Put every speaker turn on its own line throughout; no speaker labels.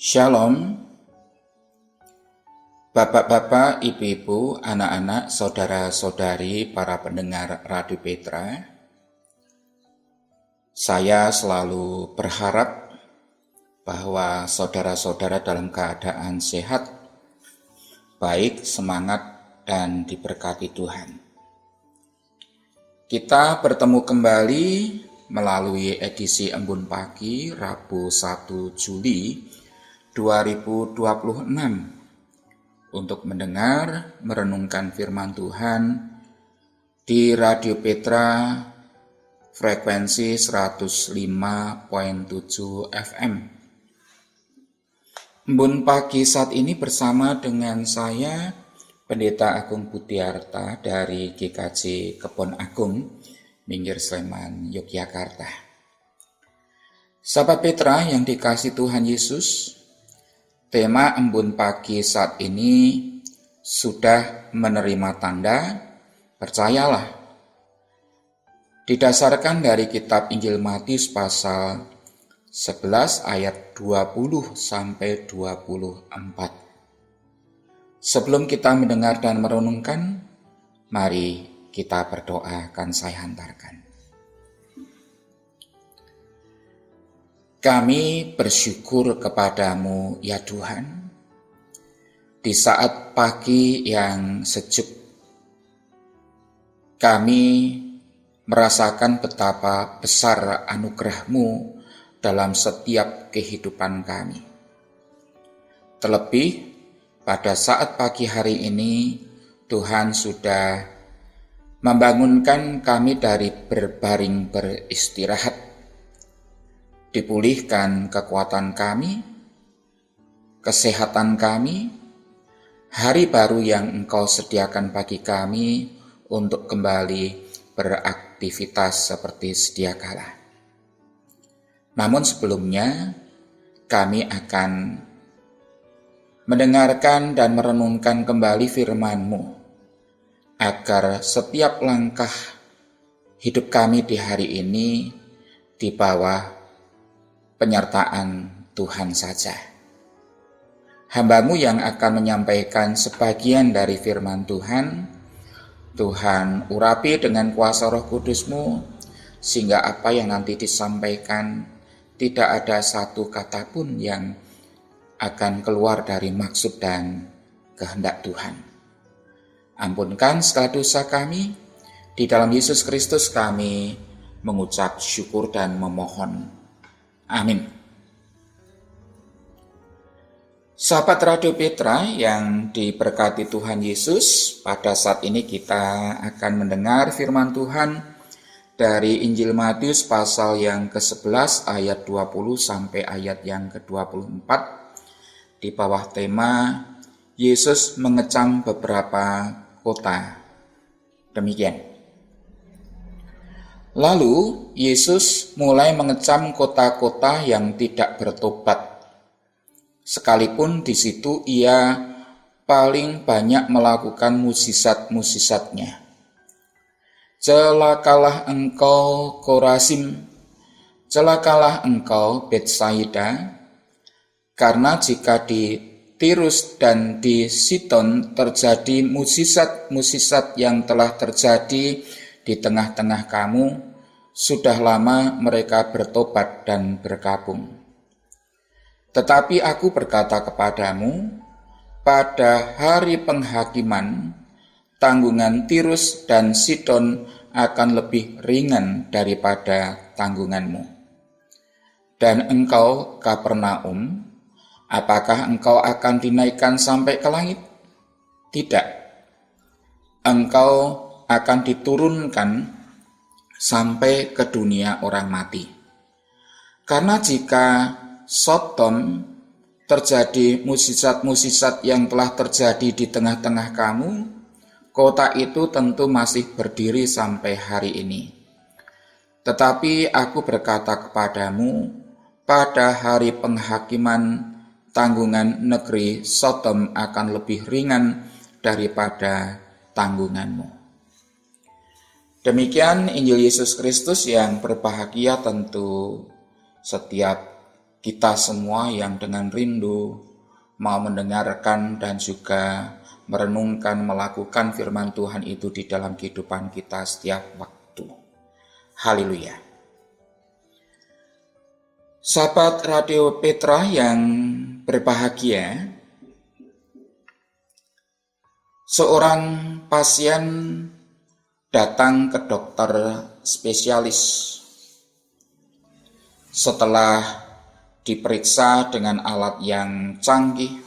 Shalom, Bapak-bapak, ibu-ibu, anak-anak, saudara-saudari, para pendengar Radio Petra. Saya selalu berharap bahwa saudara-saudara dalam keadaan sehat, baik, semangat, dan diberkati Tuhan. Kita bertemu kembali melalui edisi Embun Pagi Rabu 1 Juli 2026 untuk mendengar, merenungkan firman Tuhan di Radio Petra frekuensi 105.7 FM. Embun Pagi saat ini bersama dengan saya, Pendeta Agung Budiarta dari GKJ Kebon Agung, Minggir Sleman, Yogyakarta. Sahabat Petra yang dikasihi Tuhan Yesus, tema Embun Pagi saat ini sudah menerima tanda, percayalah. Didasarkan dari kitab Injil Matius pasal 11 ayat 20 sampai 24. Sebelum kita mendengar dan merenungkan, mari kita berdoa, akan saya hantarkan. Kami bersyukur kepadamu ya Tuhan, di saat pagi yang sejuk, kami merasakan betapa besar anugerah-Mu dalam setiap kehidupan kami. Terlebih pada saat pagi hari ini, Tuhan sudah membangunkan kami dari berbaring beristirahat, dipulihkan kekuatan kami, kesehatan kami, hari baru yang Engkau sediakan bagi kami untuk kembali beraktivitas seperti sedia kala. Namun sebelumnya, kami akan mendengarkan dan merenungkan kembali firman-Mu, agar setiap langkah hidup kami di hari ini di bawah penyertaan Tuhan saja. Hamba-Mu yang akan menyampaikan sebagian dari firman Tuhan, Tuhan urapi dengan kuasa Roh Kudus-Mu, sehingga apa yang nanti disampaikan tidak ada satu kata pun yang akan keluar dari maksud dan kehendak Tuhan. Ampunkan segala dosa kami, di dalam Yesus Kristus kami mengucap syukur dan memohon. Amin. Sahabat Radio Petra yang diberkati Tuhan Yesus, pada saat ini kita akan mendengar firman Tuhan dari Injil Matius pasal yang ke-11 ayat 20 sampai ayat yang ke-24 di bawah tema Yesus mengecam beberapa kota. Demikian. Lalu Yesus mulai mengecam kota-kota yang tidak bertobat, sekalipun di situ ia paling banyak melakukan mukjizat-mukjizatnya. Celakalah engkau Korazim, celakalah engkau Betsaida, karena jika di Tirus dan di Sidon terjadi mukjizat-mukjizat yang telah terjadi di tengah-tengah kamu, sudah lama mereka bertobat dan berkabung. Tetapi aku berkata kepadamu, pada hari penghakiman, tanggungan Tirus dan Sidon akan lebih ringan daripada tanggunganmu. Dan engkau, Kapernaum, apakah engkau akan dinaikkan sampai ke langit? Tidak. Engkau akan diturunkan sampai ke dunia orang mati. Karena jika Sodom terjadi mukjizat-mukjizat yang telah terjadi di tengah-tengah kamu, kota itu tentu masih berdiri sampai hari ini. Tetapi aku berkata kepadamu, pada hari penghakiman, tanggungan negeri Sodom akan lebih ringan daripada tanggunganmu. Demikian Injil Yesus Kristus yang berbahagia tentu setiap kita semua yang dengan rindu mau mendengarkan dan juga merenungkan, melakukan firman Tuhan itu di dalam kehidupan kita setiap waktu. Haleluya. Sahabat Radio Petra yang berbahagia, seorang pasien datang ke dokter spesialis. Setelah diperiksa dengan alat yang canggih,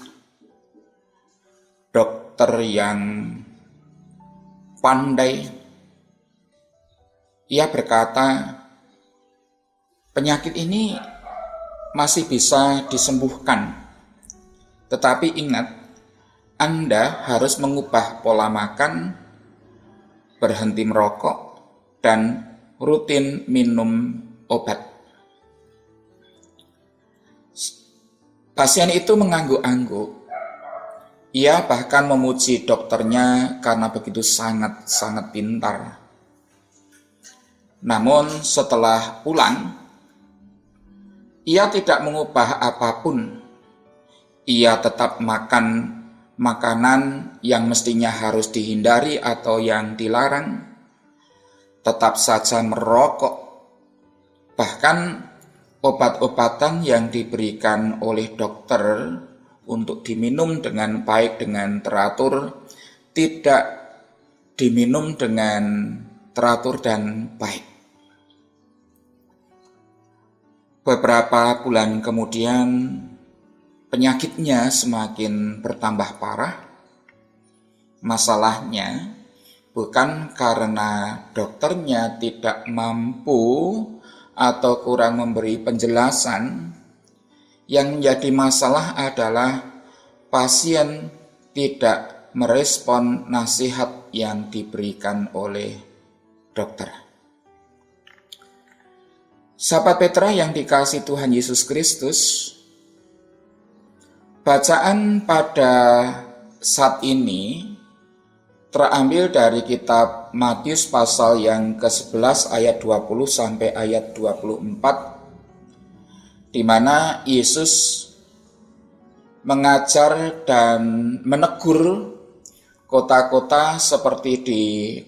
dokter yang pandai, ia berkata, penyakit ini masih bisa disembuhkan. Tetapi ingat, Anda harus mengubah pola makan, berhenti merokok, dan rutin minum obat. Pasien itu mengangguk-angguk. Ia bahkan memuji dokternya karena begitu sangat pintar. Namun setelah pulang, ia tidak mengubah apapun. Ia tetap makan makanan yang mestinya harus dihindari atau yang dilarang. Tetap saja merokok. Bahkan obat-obatan yang diberikan oleh dokter untuk diminum dengan baik, dengan teratur, tidak diminum dengan teratur dan baik. Beberapa bulan kemudian, penyakitnya semakin bertambah parah. Masalahnya bukan karena dokternya tidak mampu atau kurang memberi penjelasan. Yang menjadi masalah adalah pasien tidak merespon nasihat yang diberikan oleh dokter. Sahabat Petra yang dikasihi Tuhan Yesus Kristus, bacaan pada saat ini terambil dari kitab Matius pasal yang ke-11 ayat 20 sampai ayat 24, di mana Yesus mengajar dan menegur kota-kota seperti di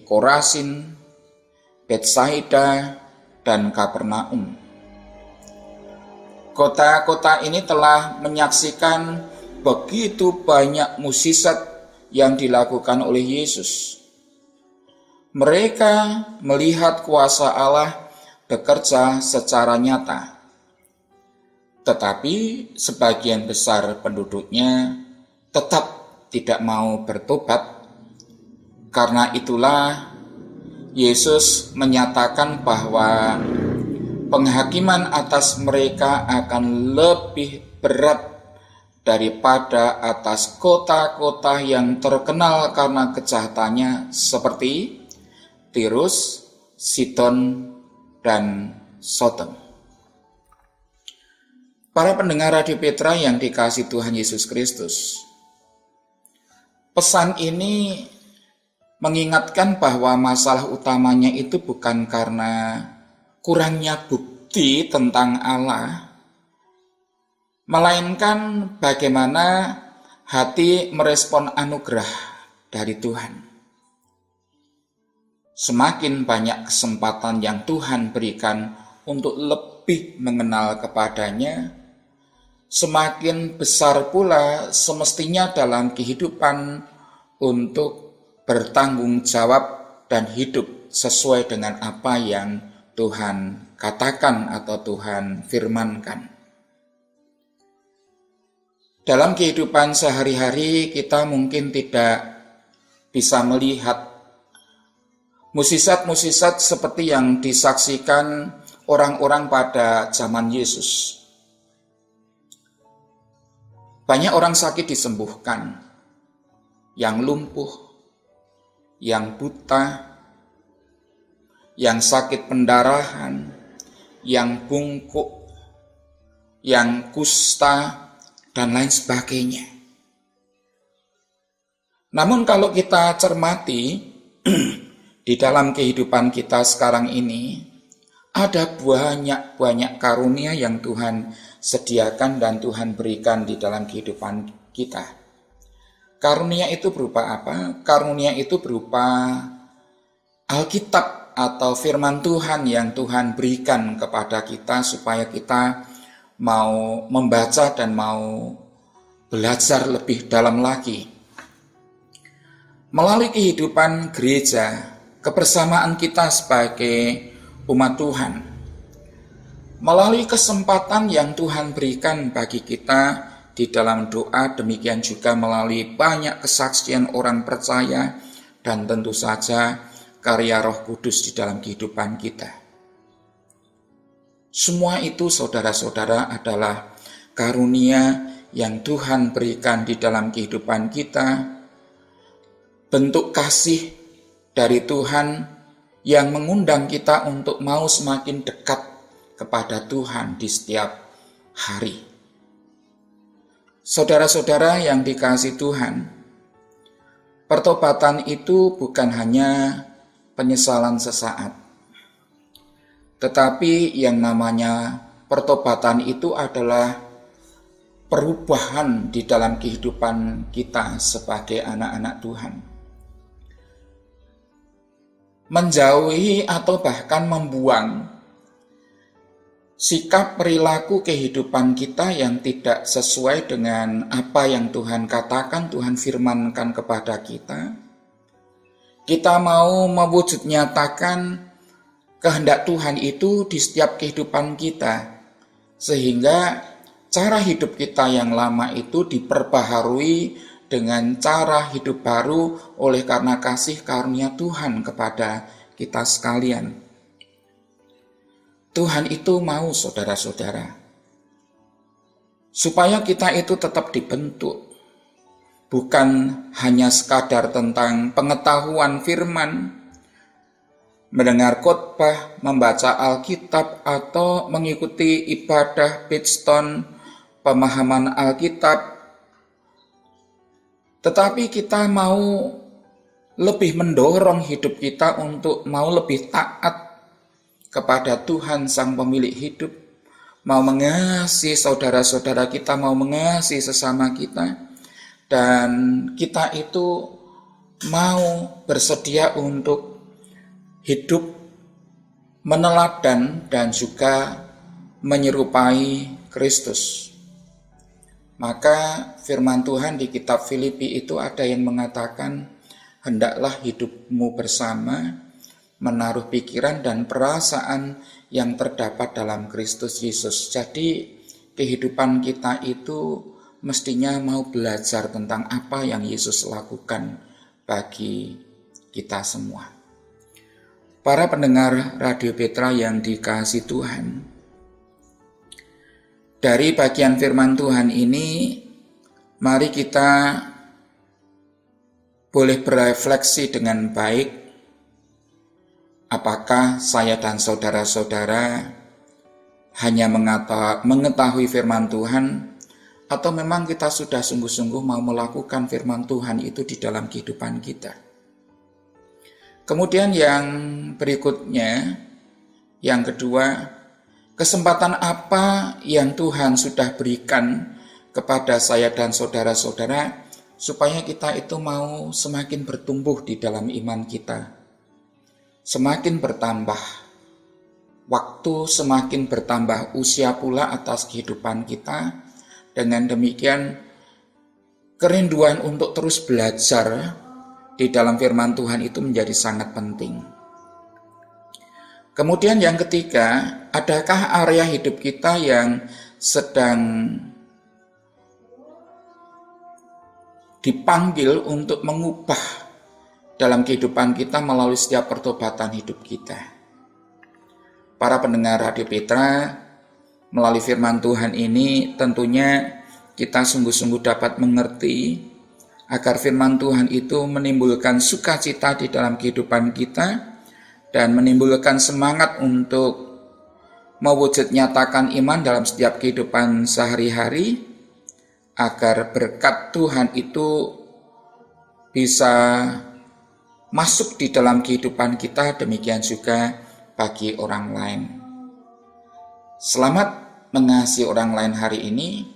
Korasin, Betsaida, dan Kapernaum. Kota-kota ini telah menyaksikan begitu banyak mukjizat yang dilakukan oleh Yesus. Mereka melihat kuasa Allah bekerja secara nyata. Tetapi sebagian besar penduduknya tetap tidak mau bertobat. Karena itulah Yesus menyatakan bahwa penghakiman atas mereka akan lebih berat daripada atas kota-kota yang terkenal karena kejahatannya seperti Tirus, Sidon, dan Sodom. Para pendengar Radio Petra yang dikasihi Tuhan Yesus Kristus, pesan ini mengingatkan bahwa masalah utamanya itu bukan karena kurangnya bukti tentang Allah, melainkan bagaimana hati merespon anugerah dari Tuhan. Semakin banyak kesempatan yang Tuhan berikan untuk lebih mengenal kepadanya, semakin besar pula semestinya dalam kehidupan untuk bertanggung jawab dan hidup sesuai dengan apa yang Tuhan katakan atau Tuhan firmankan. Dalam kehidupan sehari-hari kita mungkin tidak bisa melihat mukjizat-mukjizat seperti yang disaksikan orang-orang pada zaman Yesus. Banyak orang sakit disembuhkan, yang lumpuh, yang buta, yang sakit pendarahan, yang bungkuk, yang kusta, dan lain sebagainya. Namun kalau kita cermati di dalam kehidupan kita sekarang ini, ada banyak karunia yang Tuhan sediakan dan Tuhan berikan di dalam kehidupan kita. Karunia itu berupa apa? Karunia itu berupa Alkitab atau firman Tuhan yang Tuhan berikan kepada kita supaya kita mau membaca dan mau belajar lebih dalam lagi. Melalui kehidupan gereja, kebersamaan kita sebagai umat Tuhan, melalui kesempatan yang Tuhan berikan bagi kita di dalam doa, demikian juga melalui banyak kesaksian orang percaya dan tentu saja karya Roh Kudus di dalam kehidupan kita. Semua itu saudara-saudara adalah karunia yang Tuhan berikan di dalam kehidupan kita, bentuk kasih dari Tuhan yang mengundang kita untuk mau semakin dekat kepada Tuhan di setiap hari. Saudara-saudara yang dikasihi Tuhan, pertobatan itu bukan hanya penyesalan sesaat, tetapi yang namanya pertobatan itu adalah perubahan di dalam kehidupan kita sebagai anak-anak Tuhan. Menjauhi atau bahkan membuang sikap perilaku kehidupan kita yang tidak sesuai dengan apa yang Tuhan katakan, Tuhan firmankan kepada kita. Kita mau mewujud nyatakan kehendak Tuhan itu di setiap kehidupan kita, sehingga cara hidup kita yang lama itu diperbaharui dengan cara hidup baru oleh karena kasih karunia Tuhan kepada kita sekalian. Tuhan itu mau saudara-saudara, supaya kita itu tetap dibentuk, bukan hanya sekadar tentang pengetahuan firman, mendengar khotbah, membaca Alkitab, atau mengikuti ibadah Bidstone, pemahaman Alkitab, tetapi kita mau lebih mendorong hidup kita untuk mau lebih taat kepada Tuhan Sang Pemilik hidup, mau mengasihi saudara-saudara kita, mau mengasihi sesama kita, dan kita itu mau bersedia untuk hidup meneladan dan juga menyerupai Kristus. Maka firman Tuhan di kitab Filipi itu ada yang mengatakan, hendaklah hidupmu bersama, menaruh pikiran dan perasaan yang terdapat dalam Kristus Yesus. Jadi kehidupan kita itu mestinya mau belajar tentang apa yang Yesus lakukan bagi kita semua. Para pendengar Radio Petra yang dikasihi Tuhan, dari bagian firman Tuhan ini, mari kita boleh berefleksi dengan baik. Apakah saya dan saudara-saudara hanya mengetahui firman Tuhan, atau memang kita sudah sungguh-sungguh mau melakukan firman Tuhan itu di dalam kehidupan kita? Kemudian yang berikutnya, yang kedua, kesempatan apa yang Tuhan sudah berikan kepada saya dan saudara-saudara supaya kita itu mau semakin bertumbuh di dalam iman kita, semakin bertambah waktu, semakin bertambah usia pula atas kehidupan kita. Dengan demikian, kerinduan untuk terus belajar di dalam firman Tuhan itu menjadi sangat penting. Kemudian yang ketiga, adakah area hidup kita yang sedang dipanggil untuk mengubah dalam kehidupan kita melalui setiap pertobatan hidup kita? Para pendengar Radio Petra, melalui firman Tuhan ini tentunya kita sungguh-sungguh dapat mengerti agar firman Tuhan itu menimbulkan sukacita di dalam kehidupan kita dan menimbulkan semangat untuk mewujud nyatakan iman dalam setiap kehidupan sehari-hari, agar berkat Tuhan itu bisa masuk di dalam kehidupan kita, demikian juga bagi orang lain. Selamat mengasihi orang lain hari ini.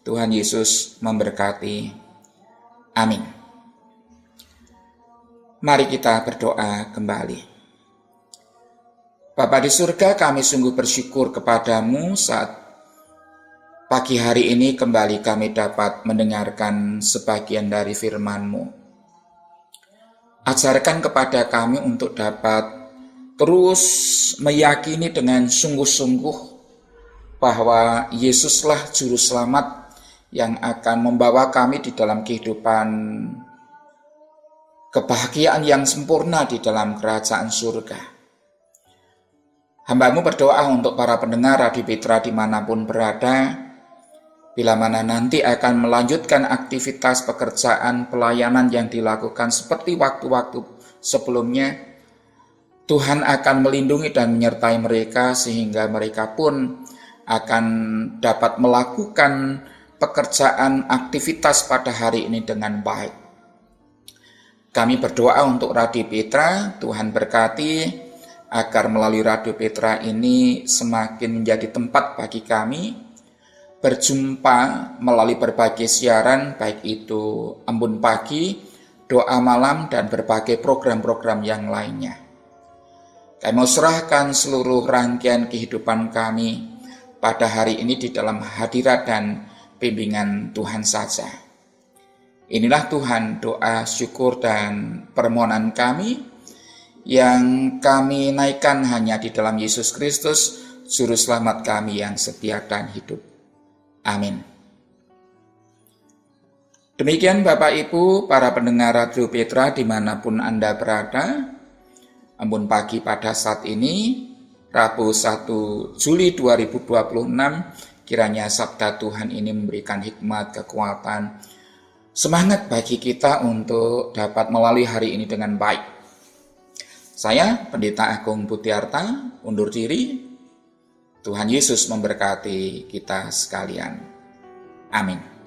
Tuhan Yesus memberkati. Amin. Mari kita berdoa kembali. Bapa di surga, kami sungguh bersyukur kepadamu saat pagi hari ini kembali kami dapat mendengarkan sebagian dari firman-Mu. Ajarkan kepada kami untuk dapat terus meyakini dengan sungguh-sungguh bahwa Yesuslah Juru Selamat yang akan membawa kami di dalam kehidupan kebahagiaan yang sempurna di dalam kerajaan surga. Hamba-Mu berdoa untuk para pendengar Radio Petra dimanapun berada, bila mana nanti akan melanjutkan aktivitas pekerjaan pelayanan yang dilakukan seperti waktu-waktu sebelumnya, Tuhan akan melindungi dan menyertai mereka sehingga mereka pun akan dapat melakukan pekerjaan aktivitas pada hari ini dengan baik. Kami berdoa untuk Radio Petra, Tuhan berkati agar melalui Radio Petra ini semakin menjadi tempat bagi kami berjumpa melalui berbagai siaran, baik itu Embun Pagi, Doa Malam, dan berbagai program-program yang lainnya. Kami mau serahkan seluruh rangkaian kehidupan kami pada hari ini di dalam hadirat dan bimbingan Tuhan saja. Inilah Tuhan doa, syukur, dan permohonan kami yang kami naikkan hanya di dalam Yesus Kristus, Juru Selamat kami yang setia dan hidup. Amin. Demikian Bapak Ibu, para pendengar Radio Petra dimanapun Anda berada, Embun Pagi pada saat ini, Rabu 1 Juli 2026, kiranya sabda Tuhan ini memberikan hikmat, kekuatan, semangat bagi kita untuk dapat melalui hari ini dengan baik. Saya, Pendeta Agung Butiarta, undur diri. Tuhan Yesus memberkati kita sekalian. Amin.